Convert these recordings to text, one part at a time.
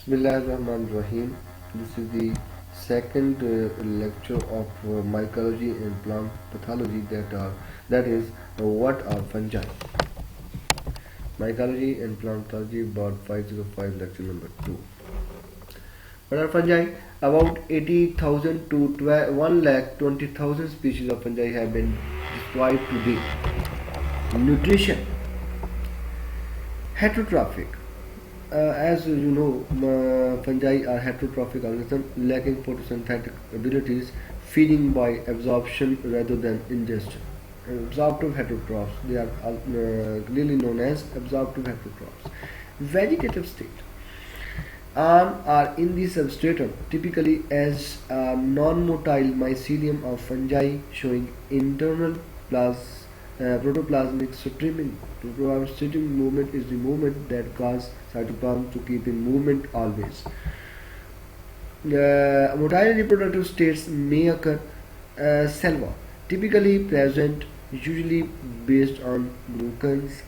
Bismillahirrahmanirrahim. This is the second lecture of mycology and plant pathology that is what are fungi. Mycology and plant pathology about 505 lecture number 2. What are fungi? About 80,000 to 1,20,000 species of fungi have been described to date. Nutrition. Heterotrophic. As you know, fungi are heterotrophic organisms lacking photosynthetic abilities, feeding by absorption rather than ingestion. Absorptive heterotrophs, they are clearly known as absorptive heterotrophs. Vegetative state. Are in the substratum, typically as non-motile mycelium of fungi showing internal protoplasmic streaming. Protoplasmic streaming movement is the movement that causes cytoplasm to keep in movement always. Motile reproductive states may occur selva, typically present, usually based on glucans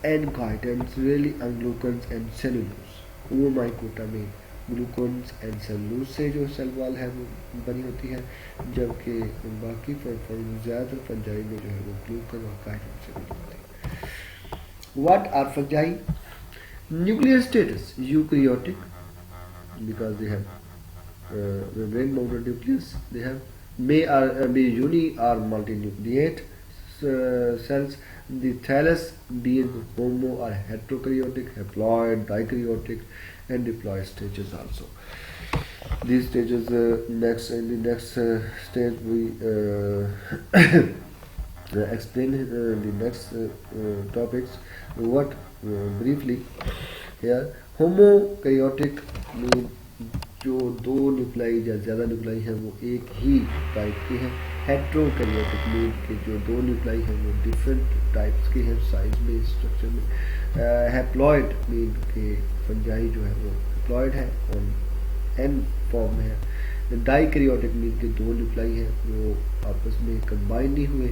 and chitins, rarely on glucans and cellulose. वो mycota में ग्लूकोन्स and cellulose से जो cell wall है वो बनी होती है, जबकि बाकी ज़्यादातर फंजाई में जो है वो ग्लूकन और काइटिन से बनी होती है. What are fungi? Nuclear status eukaryotic because they have membrane bounded nucleus. They have may uni or multinucleate cells. The thallus being homo or heterokaryotic, haploid, dikaryotic, and diploid stages also. These stages in the next stage we explain the next topics. What briefly here? होमोकैरियोटिक में जो दो nuclei या ज़्यादा nuclei हैं वो एक ही type के हैं. हेट्रोकैरियोटिक में के जो दो न्यूक्लाई हैं वो डिफरेंट टाइप्स के हैं, साइज में, स्ट्रक्चर में. हैप्लॉइड में के फंजाई जो है वो हैप्लॉइड है और एन फॉर्म में है. डाइकैरियोटिक में के दो न्यूक्लाई हैं वो आपस में कंबाइन नहीं हुए,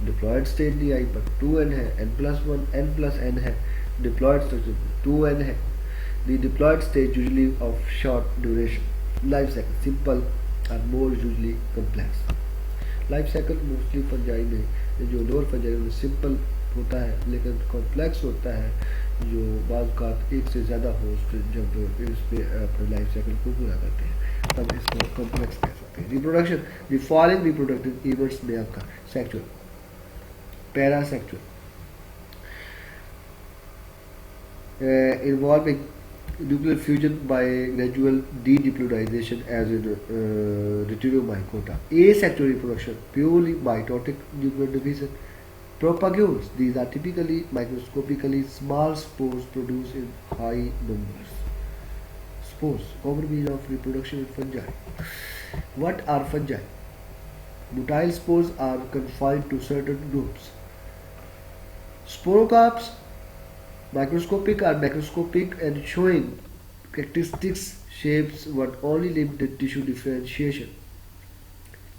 डिप्लॉयड स्टेज नहीं आई, बट 2n है, n+1 n+n है. डिप्लॉयड स्ट्रक्चर 2n है. The diploid stage usually of short duration. Life cycle simple or more usually complex. Life cycle mostly fungi में जो लोअर fungi में simple होता है, लेकिन complex होता है जो बाज़ औक़ात एक से ज़्यादा होस्ट जब इसमें अपने लाइफ साइकिल को पूरा करते हैं तब इसको complex कह सकते हैं. Reproduction. The following reproductive events may occur. Sexual, parasexual, involving nuclear fusion by gradual de-diploidization as in Deuteromycota. Asexual reproduction, purely mitotic nuclear division. Propagules, these are typically microscopically small spores produced in high numbers. Spores, common means of reproduction in fungi. What are fungi? Motile spores are confined to certain groups. Sporocarps, microscopic or macroscopic and showing characteristics, shapes, but only limited tissue differentiation.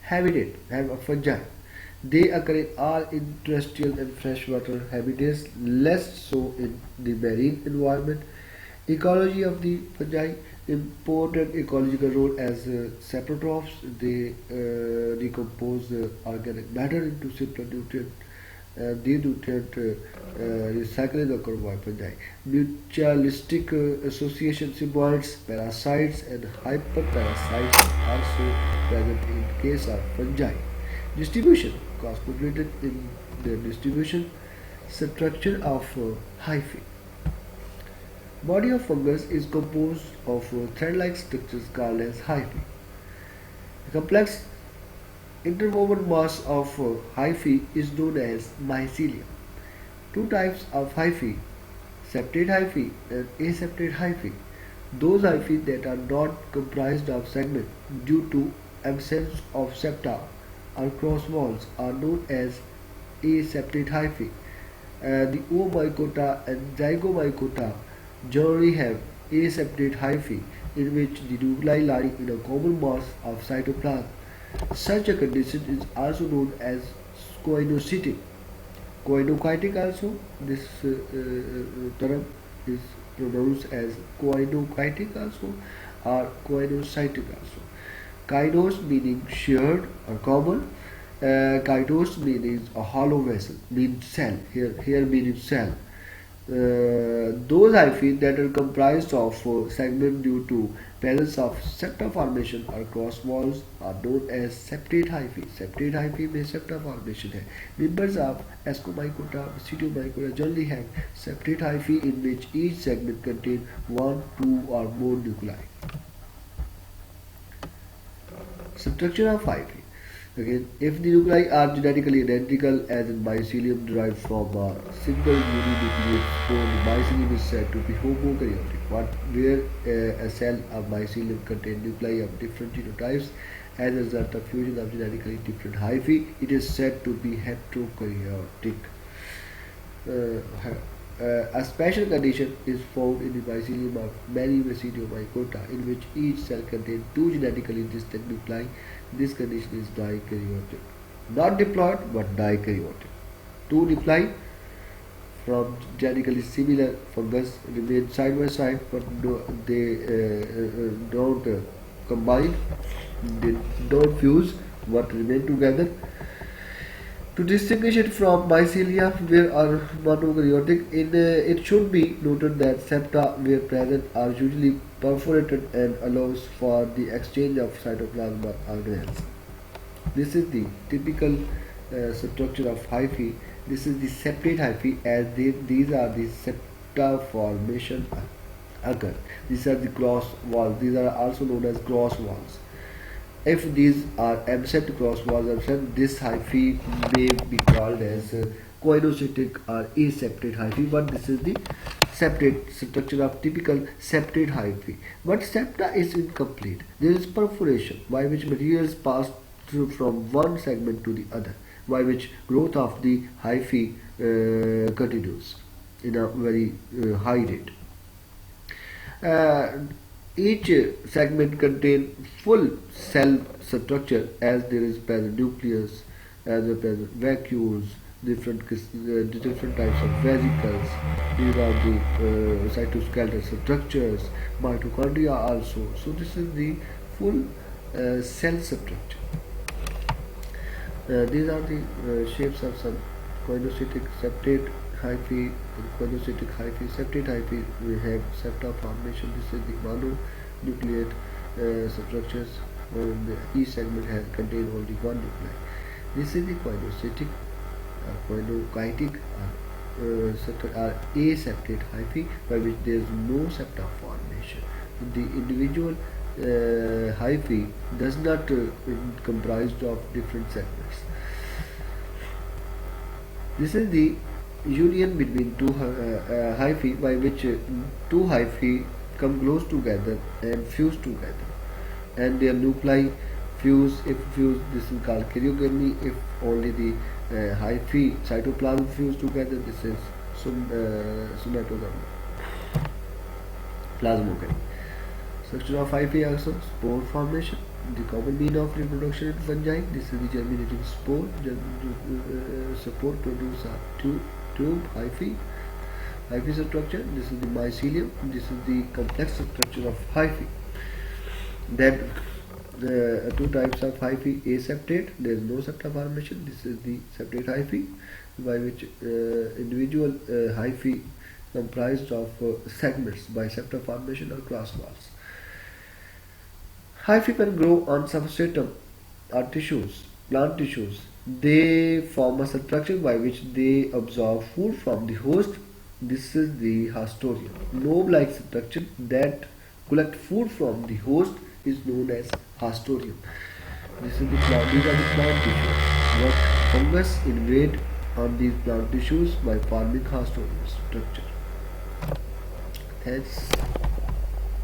Habitat of fungi. They occur in all terrestrial and freshwater habitats, less so in the marine environment. Ecology of the fungi. Important ecological role as saprotrophs. They decompose organic matter into simpler nutrients. The nutrient recycling occur by fungi. Mutualistic association symbiotes, parasites, and hyperparasites are also present in case of fungi. Distribution, cosmopolitan in their distribution. Structure of hyphae. Body of fungus is composed of thread-like structures called as hyphae. The complex interwoven mass of hyphae is known as mycelium. Two types of hyphae, septate hyphae and aseptate hyphae. Those hyphae that are not comprised of segment due to absence of septa or cross walls are known as aseptate hyphae. The Oomycota and Zygomycota generally have aseptate hyphae in which the nuclei lie in a common mass of cytoplasm. Such a condition is also known as coinocytic. Coinocytic also, this term is pronounced as koinocytic also or koinocytic also. Kainos meaning shared or common. Kainos meaning a hollow vessel, means cell. Here meaning cell. Those hyphae that are comprised of segment due to presence of septa formation or cross walls are known as septate hyphae. Septate hyphae में septa formation है. Members of Ascomycota, Basidiomycota generally have septate hyphae in which each segment contains one, two, or more nuclei. Structure of hyphae. Again, if the nuclei are genetically identical as in mycelium derived from a single uninucleate spore, the mycelium is said to be homokaryotic. Where a cell of mycelium contains nuclei of different genotypes as a result of fusion of genetically different hyphae, it is said to be heterokaryotic. A special condition is found in the mycelium of many Basidiomycota, in which each cell contains two genetically distinct nuclei. This condition is dikaryotic. Not diploid, but dikaryotic. Two nuclei from genetically similar fungus remain side by side, but they don't combine, they don't fuse, but remain together. To distinguish it from mycelia, where are monokaryotic, it should be noted that septa, where present, are usually perforated and allows for the exchange of cytoplasma organelles. This is the typical structure of hyphae. This is the septate hyphae, as these are the septa formation occur. These are the cross walls. These are also known as cross walls. If these are absent cross walls absent, this hyphae may be called as koinocytic or aseptate hyphae, but this is the septate structure of typical septate hyphae. But septa is incomplete. There is perforation by which materials pass through from one segment to the other, by which growth of the hyphae continues in a very high rate. Each segment contains full cell structure, as there is present nucleus, as there present vacuoles, different types of vesicles. These are the cytoskeletal structures, mitochondria also. So this is the full cell structure. These are the shapes of some koinocytic septate hyphae. In koinocytic hyphae, septate hyphae, we have septa formation. This is the mononucleate structures, and each segment has contained only one nuclei. This is the koinocytic, koinocytic, aseptate hyphae, by which there is no septa formation. The individual hyphae does not comprised of different segments. This is the union between two hyphae, by which two hyphae come close together and fuse together, and their nuclei fuse. If fuse, this is called karyogamy. If only the hyphae cytoplasm fuse together, this is somatogamy, plasmogamy. Structure of hyphae also spore formation. The common mean of reproduction in fungi. This is the germinating spore. Spore produce a tube hyphae structure. This is the mycelium. This is the complex structure of hyphae. Then two types of hyphae. Aseptate, there is no septa formation. This is the septate hyphae, by which individual hyphae comprised of segments by septa formation or cross walls. Hyphae can grow on substratum or tissues, plant tissues. They form a structure by which they absorb food from the host. This is the haustorium. Lobe-like structure that collect food from the host is known as haustorium. These are the plant tissues. What fungus invade on these plant tissues by forming haustorium structure. Thanks.